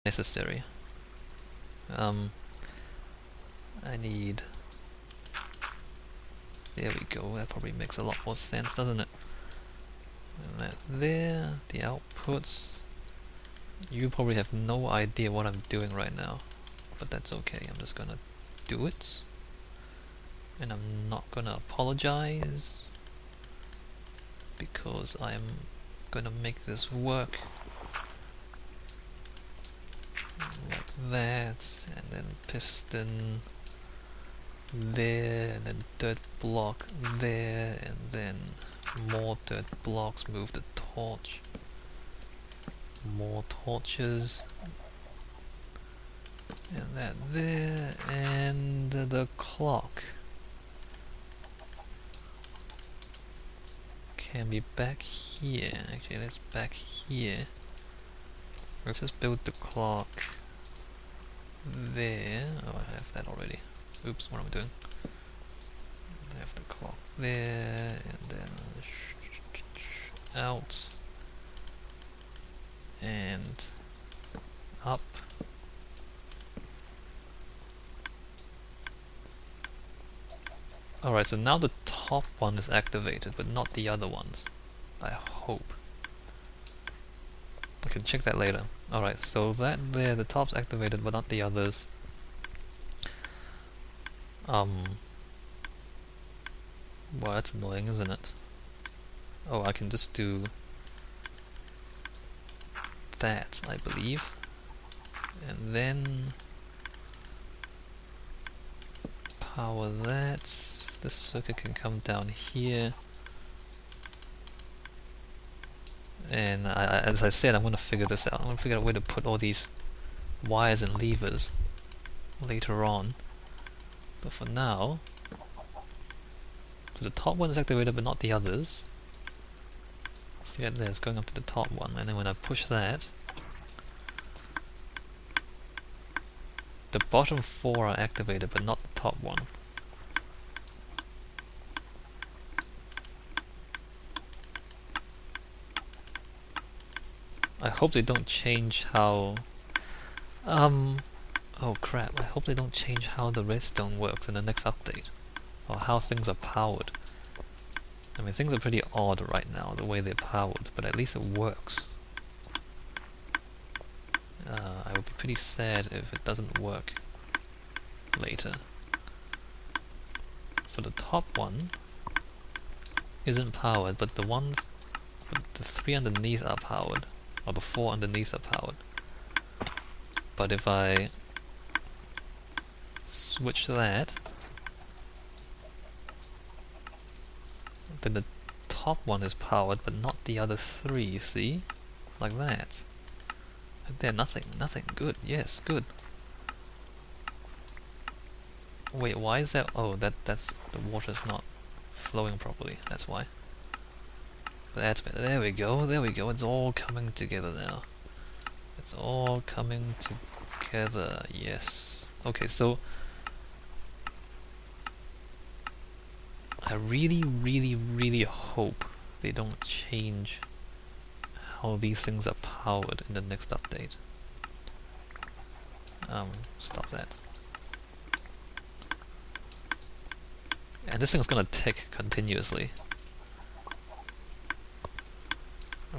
necessary. I need... There we go, that probably makes a lot more sense, doesn't it? And that there, the outputs. You probably have no idea what I'm doing right now, but that's okay, I'm just gonna do it. And I'm not gonna apologize, because I'm gonna make this work. Like that, and then piston there, and then dirt block there, and then more dirt blocks, move the torch, more torches, and that there, and the clock can be back here. Actually, let's back here. Let's just build the clock there. Oh, I have that already. Oops, what am I doing? I have the clock there, and then out, and up. Alright, so now the top one is activated, but not the other ones. I hope. I can check that later. Alright, so that there, the top's activated, but not the others. Well, that's annoying, isn't it? Oh, I can just do that, I believe. And then power that. This circuit can come down here. And as I said, I'm going to figure this out. I'm going to figure out a way to put all these wires and levers later on. But for now, so the top one is activated but not the others. See that there, it's going up to the top one, and then when I push that, the bottom four are activated but not the top one. I hope they don't change how... oh crap, I hope they don't change how the redstone works in the next update. Or how things are powered. I mean, things are pretty odd right now, the way they're powered, but at least it works. I would be pretty sad if it doesn't work later. So the top one isn't powered, but the three underneath are powered. Or the four underneath are powered. But if I switch that, then the top one is powered, but not the other three, see? Like that. And there, nothing, good, yes, good. Wait, why is that? Oh, that's the water's not flowing properly, that's why. That's better, there we go, it's all coming together now. It's all coming together, yes. Okay, so I really hope they don't change how these things are powered in the next update. Stop that. And this thing's gonna tick continuously,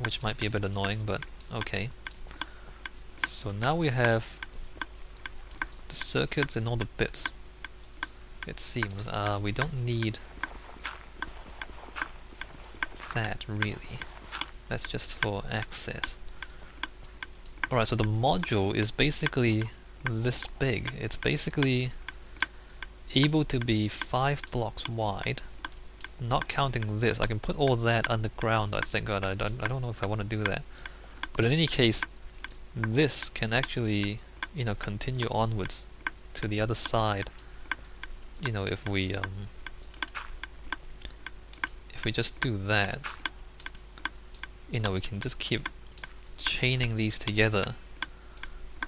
which might be a bit annoying, but okay. So now we have the circuits and all the bits. It seems we don't need that really. That's just for access. Alright, so the module is basically this big. It's basically able to be 5 blocks wide, not counting this. I can put all that underground, I think, but I don't know if I want to do that. But in any case, this can actually, you know, continue onwards to the other side. You know, if we just do that, you know, we can just keep chaining these together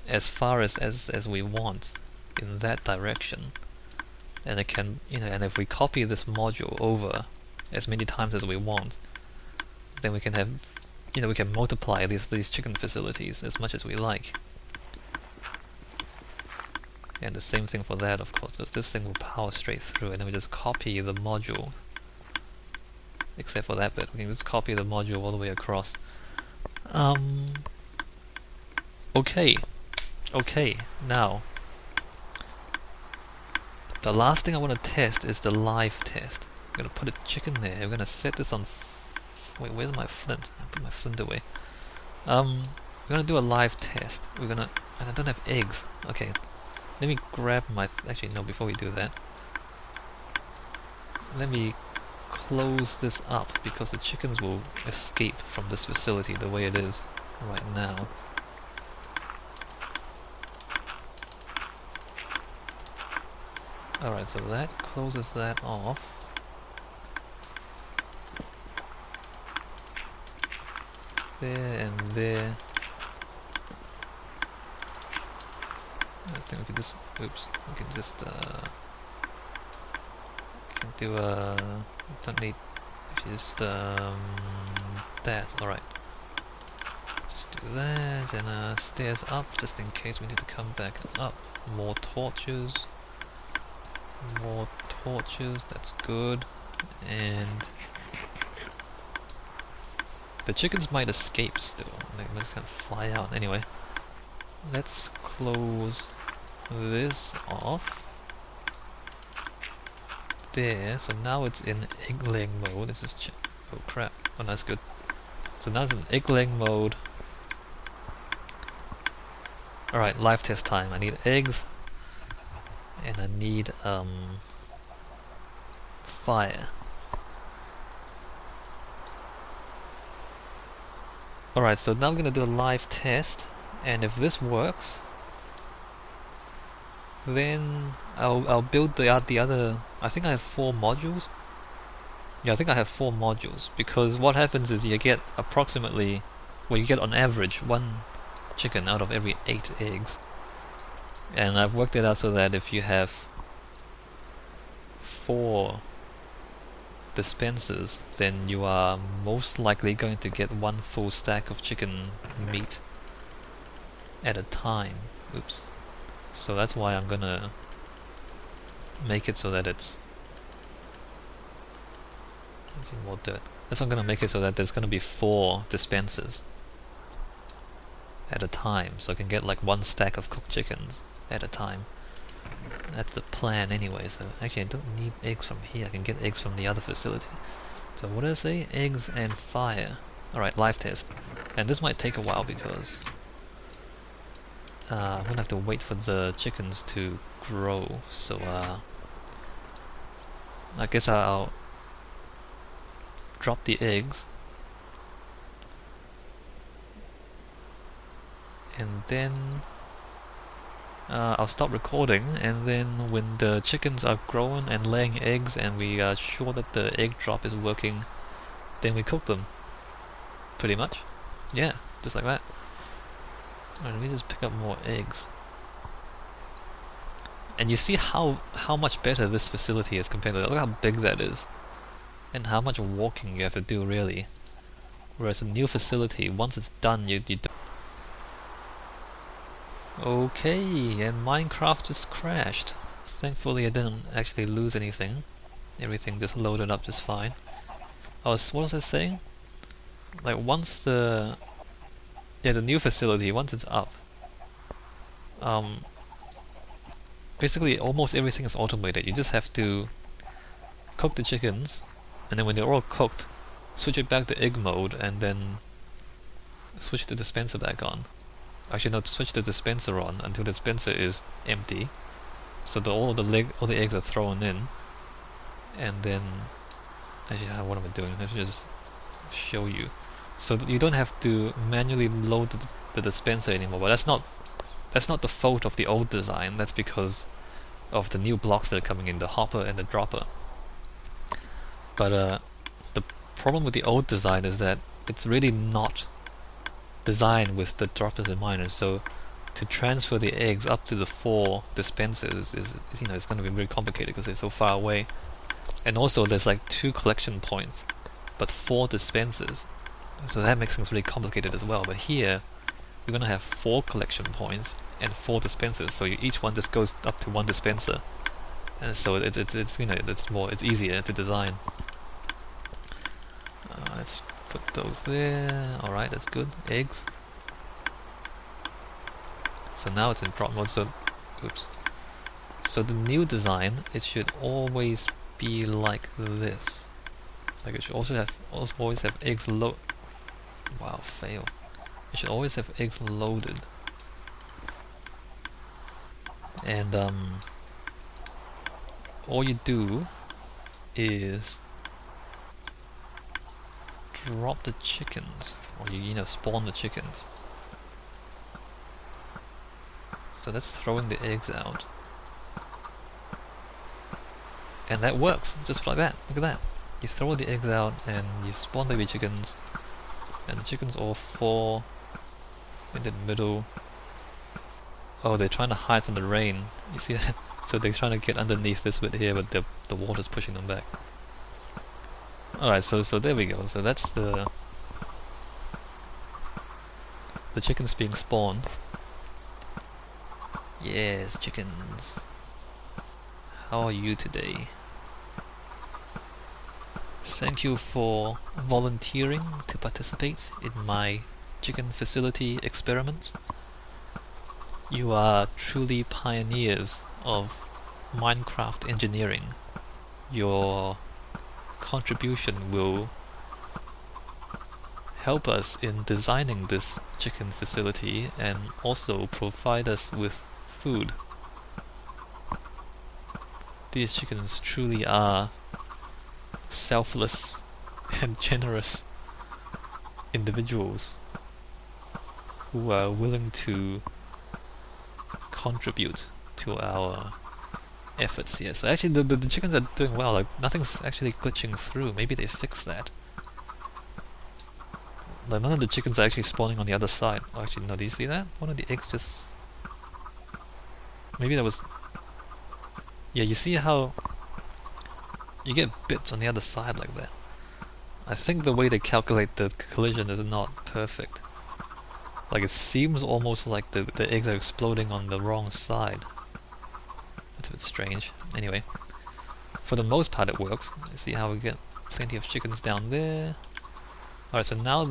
as far as we want in that direction. And it can, you know, and if we copy this module over as many times as we want, then we can have, you know, we can multiply these chicken facilities as much as we like. And the same thing for that, of course, because this thing will power straight through, and then we just copy the module. Except for that bit, we can just copy the module all the way across. Okay, now the last thing I want to test is the live test. I'm gonna put a chicken there. I'm gonna set this on. Wait, where's my flint? I put my flint away. We're gonna do a live test. We're gonna. And I don't have eggs. Okay, let me grab my. Actually, no. Before we do that, let me close this up because the chickens will escape from this facility the way it is right now. Alright, so that closes that off. There and there. I think we can just, oops, we can just, we can do don't need, just, that, alright. Just do that, and stairs up, just in case we need to come back up. More torches. More torches, that's good. And the chickens might escape still. They just kind of fly out. Anyway, let's close this off. There, so now it's in egg-laying mode. This is oh crap. Oh, that's good. So now it's in egg-laying mode. Alright, live test time. I need eggs. And I need fire. Alright, so now I'm gonna do a live test, and if this works, then I'll build the other. I think I have 4 modules. Yeah, I think I have 4 modules, because what happens is you get approximately, well, you get on average 1 chicken out of every 8 eggs. And I've worked it out so that if you have 4 dispensers, then you are most likely going to get 1 full stack of chicken meat at a time. Oops. So that's why I'm gonna make it so that it's... Let's see, more dirt. That's why I'm gonna make it so that there's gonna be 4 dispensers at a time, so I can get like 1 stack of cooked chickens at a time. That's the plan anyway, so actually I don't need eggs from here, I can get eggs from the other facility. So what did I say? Eggs and fire. Alright, live test. And this might take a while because I'm gonna have to wait for the chickens to grow, so I guess I'll drop the eggs and then I'll stop recording, and then when the chickens are grown and laying eggs and we are sure that the egg drop is working, then we cook them. Pretty much. Yeah, just like that. Alright, let me just pick up more eggs. And you see how much better this facility is compared to that. Look how big that is. And how much walking you have to do, really. Whereas a new facility, once it's done, you don't. Okay, and Minecraft just crashed. Thankfully I didn't actually lose anything. Everything just loaded up just fine. What was I saying? Like once the new facility, once it's up, basically almost everything is automated. You just have to cook the chickens, and then when they're all cooked, switch it back to egg mode, and then switch the dispenser back on. Actually, no, switch the dispenser on until the dispenser is empty, so all the eggs are thrown in, and then actually, what am I doing? Let me just show you. So that you don't have to manually load the dispenser anymore. But that's not the fault of the old design. That's because of the new blocks that are coming in, the hopper and the dropper. But the problem with the old design is that it's really not designed with the droppers in mind. So to transfer the eggs up to the 4 dispensers is it's going to be very complicated because they're so far away. And also there's like 2 collection points, but 4 dispensers. So that makes things really complicated as well. But here we're going to have 4 collection points and 4 dispensers, so each one just goes up to 1 dispenser, and so it's you know it's easier to design. Let's put those there. All right, that's good. Eggs. So now it's in prop mode. So, oops. So the new design, it should always be like this. Like it should also always have eggs load. Wow, fail. It should always have eggs loaded. And all you do is drop the chickens, or you know spawn the chickens. So that's throwing the eggs out, and that works just like that. Look at that. You throw the eggs out and you spawn baby chickens, and the chickens all fall in the middle. Oh, they're trying to hide from the rain. You see that? So they're trying to get underneath this bit here, but the water's pushing them back. Alright, so there we go. So that's the chickens being spawned. Yes, chickens. How are you today? Thank you for volunteering to participate in my chicken facility experiments. You are truly pioneers of Minecraft engineering. Your contribution will help us in designing this chicken facility and also provide us with food. These chickens truly are selfless and generous individuals who are willing to contribute to our efforts here. So actually the chickens are doing well, like nothing's actually glitching through. Maybe they fixed that. Like none of the chickens are actually spawning on the other side. Oh, actually no, do you see that? One of the eggs just... Maybe that was... Yeah, you see how you get bits on the other side like that. I think the way they calculate the collision is not perfect. Like it seems almost like the eggs are exploding on the wrong side. That's a bit strange. Anyway, for the most part it works. You see how we get plenty of chickens down there. Alright, so now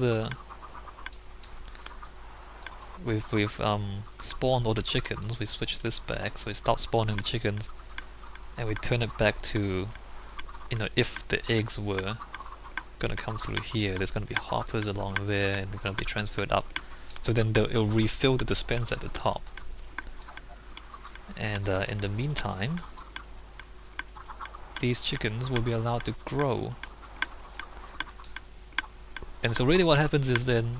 we've spawned all the chickens. We switch this back, so we stop spawning the chickens, and we turn it back to, you know, if the eggs were gonna come through here, there's gonna be hoppers along there, and they're gonna be transferred up. So then it'll refill the dispenser at the top. And in the meantime, these chickens will be allowed to grow. And so really what happens is then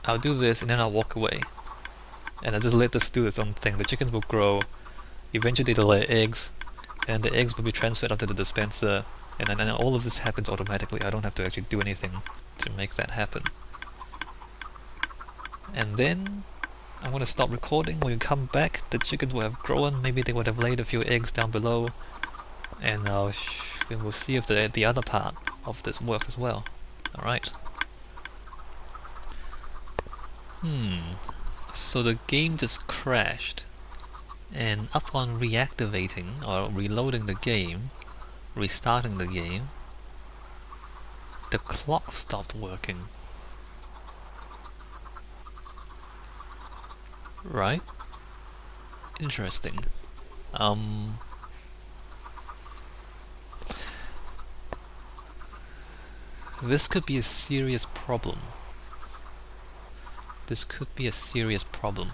I'll do this and then I'll walk away. And I'll just let this do its own thing. The chickens will grow, eventually they'll lay eggs, and the eggs will be transferred up to the dispenser, and then all of this happens automatically. I don't have to actually do anything to make that happen. And then I'm going to stop recording. When you come back, the chickens will have grown. Maybe they would have laid a few eggs down below, and we'll see if the other part of this works as well. Alright. So the game just crashed, and upon reactivating or reloading the game, restarting the game, the clock stopped working. Right? Interesting. This could be a serious problem. This could be a serious problem.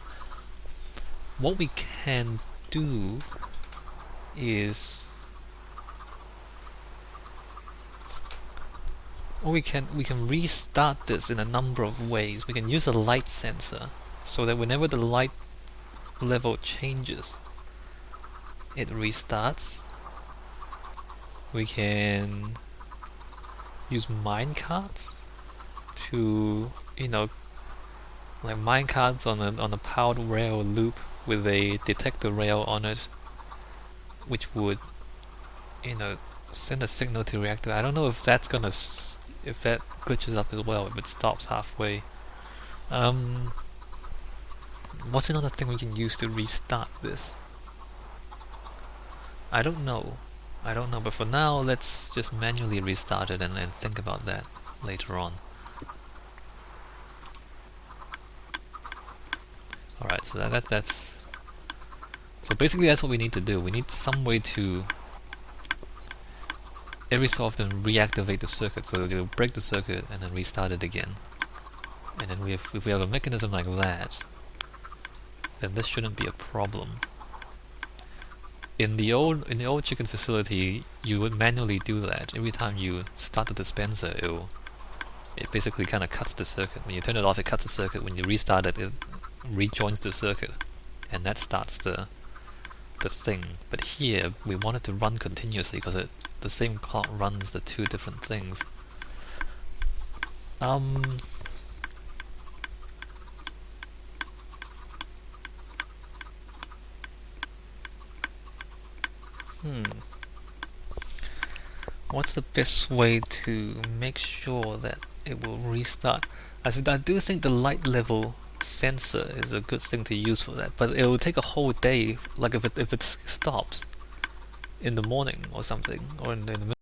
What we can do is we can restart this in a number of ways. We can use a light sensor so that whenever the light level changes, it restarts. We can use minecarts to, you know, like minecarts on a powered rail loop with a detector rail on it, which would, you know, send a signal to reactor. I don't know if that's gonna if that glitches up as well, if it stops halfway. What's another thing we can use to restart this? I don't know. I don't know, but for now, let's just manually restart it and think about that later on. Alright, so that's... So basically that's what we need to do. We need some way to every so often reactivate the circuit, so that you'll break the circuit and then restart it again. And then if we have a mechanism like that, then this shouldn't be a problem. In the old chicken facility, you would manually do that. Every time you start the dispenser, it basically kind of cuts the circuit. When you turn it off, it cuts the circuit. When you restart it, it rejoins the circuit, and that starts the thing. But here, we want it to run continuously because the same clock runs the two different things. What's the best way to make sure that it will restart? I do think the light level sensor is a good thing to use for that, but it will take a whole day. Like if it stops in the morning or something, or in the middle